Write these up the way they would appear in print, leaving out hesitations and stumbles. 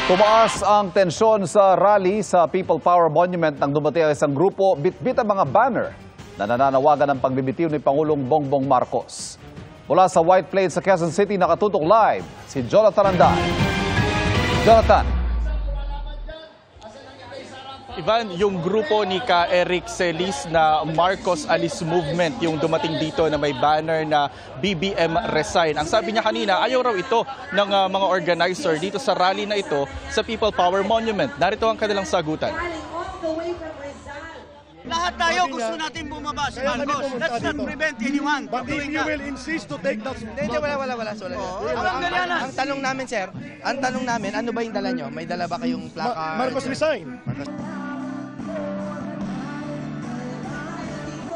Tumaas ang tensyon sa rally sa People Power Monument nang dumating ang isang grupo bitbit ang mga banner na nananawagan ng pagbibitiw ni Pangulong Bongbong Marcos. Mula sa White Plains sa Quezon City, nakatutok live si Jonathan Andan. Jonathan. Ivan, yung grupo ni Ka Eric Celis na Marcos Alis Movement, yung dumating dito na may banner na BBM Resign. Ang sabi niya kanina, ayaw raw ito ng mga organizer dito sa rally na ito sa People Power Monument. Narito ang kanilang sagutan. Lahat tayo gusto natin bumaba si Marcos. Let's not prevent anyone from But if doing you that. will insist to take that... Hindi, wala. Ang tanong namin, sir, ano ba yung dala nyo? May dala ba kayong placard? Marcos resign.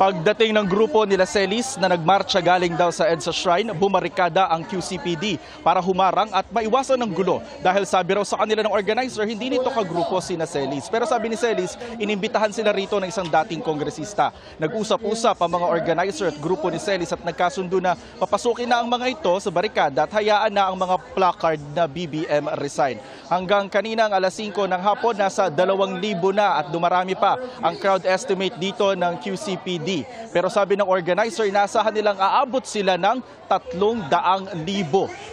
Pagdating ng grupo nila Celis na nagmarcha galing daw sa EDSA Shrine, bumarikada ang QCPD para humarang at maiwasan ng gulo. Dahil sabi raw sa kanila ng organizer, hindi nito kagrupo sina Celis. Pero sabi ni Celis, inimbitahan sila rito ng isang dating kongresista. Nag-usap-usap ang mga organizer at grupo ni Celis at nagkasundo na papasukin na ang mga ito sa barikada at hayaan na ang mga placard na BBM Resign. Hanggang kanina ang alas 5 ng hapon, nasa 2,000 na at dumarami pa ang crowd estimate dito ng QCPD. Pero sabi ng organizer, inaasahan nilang aabot sila ng 300,000.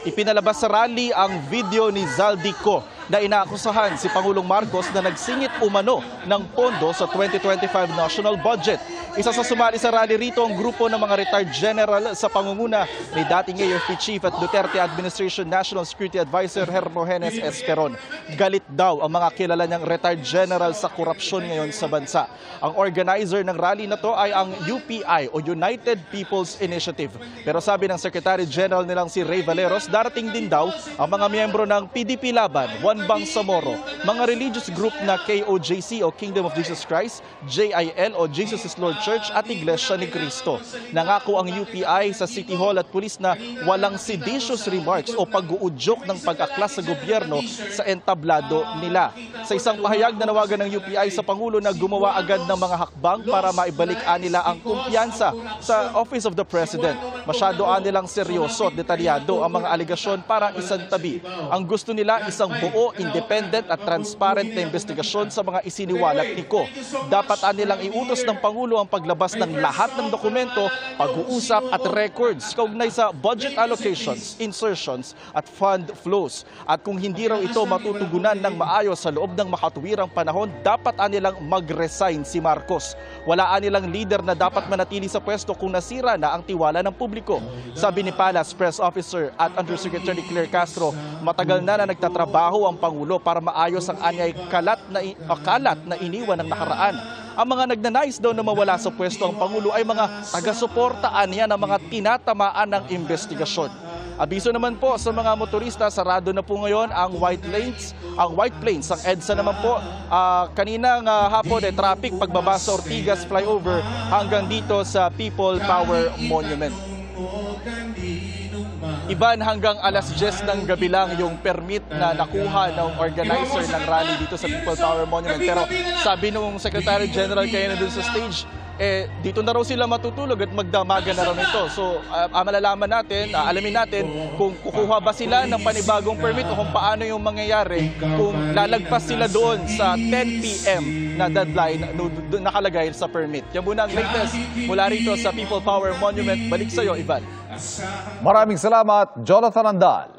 Ipinalabas sa rally ang video ni Zaldico na inaakusahan si Pangulong Marcos na nagsingit umano ng pondo sa 2025 national budget. Isa sa sumali sa rally rito ang grupo ng mga retired general sa pangunguna ni dating AFP Chief at Duterte Administration National Security Advisor Hermogenes Esperon. Galit daw ang mga kilala niyang retired general sa korupsyon ngayon sa bansa. Ang organizer ng rally na to ay ang UPI o United People's Initiative. Pero sabi ng Secretary General nilang si Ray Valeros, darating din daw ang mga miyembro ng PDP Laban, Juan Bangsamoro, mga religious group na KOJC o Kingdom of Jesus Christ, JIL o Jesus is Lord Church at Iglesia ni Cristo. Nangako ang UPI sa City Hall at pulis na walang seditious remarks o pag-uudyok ng pag-aklas sa gobyerno sa entablado nila. Sa isang pahayag, nanawagan ng UPI sa Pangulo na gumawa agad ng mga hakbang para maibalik nila ang kumpiyansa sa Office of the President. Masyado nilang seryoso at detalyado ang mga aligasyon para isantabi. Ang gusto nila isang buo, independent at transparent na investigasyon sa mga isiniwalat ni Ko. Dapat nilang iutos ng Pangulo ang paglabas ng lahat ng dokumento, pag-uusap at records kaugnay sa budget allocations, insertions at fund flows. At kung hindi raw ito matutugunan ng maayos sa loob ng makatuwirang panahon, dapat nilang mag-resign si Marcos. Wala nilang leader na dapat manatili sa pwesto kung nasira na ang tiwala ng publiko. Sabi ni Palace Press Officer at Undersecretary Claire Castro, matagal na nagtatrabaho ang Pangulo para maayos ang anyay kalat na iniwan ng nakaraan. Ang mga nagnanais daw na mawala sa pwesto ang Pangulo ay mga taga-suportaan niya ng mga tinatamaan ng investigasyon. Abiso naman po sa mga motorista, sarado na po ngayon ang White Plains. Ang EDSA naman po, kaninang hapon traffic pagbaba sa Ortigas flyover hanggang dito sa People Power Monument. Iban hanggang alas 10 ng gabi lang yung permit na nakuha ng organizer ng rally dito sa People Power Monument. Pero sabi nung Secretary General kaya na dun sa stage, dito na raw sila matutulog at magdamagan na raw nito. So, malalaman natin, alamin natin kung kukuha ba sila ng panibagong permit o kung paano yung mangyayari kung lalagpas sila doon sa 10 p.m. na deadline nakalagay sa permit. Yan muna ang latest mula rito sa People Power Monument. Balik sa iyo, Ivan. Maraming salamat, Jonathan Andal.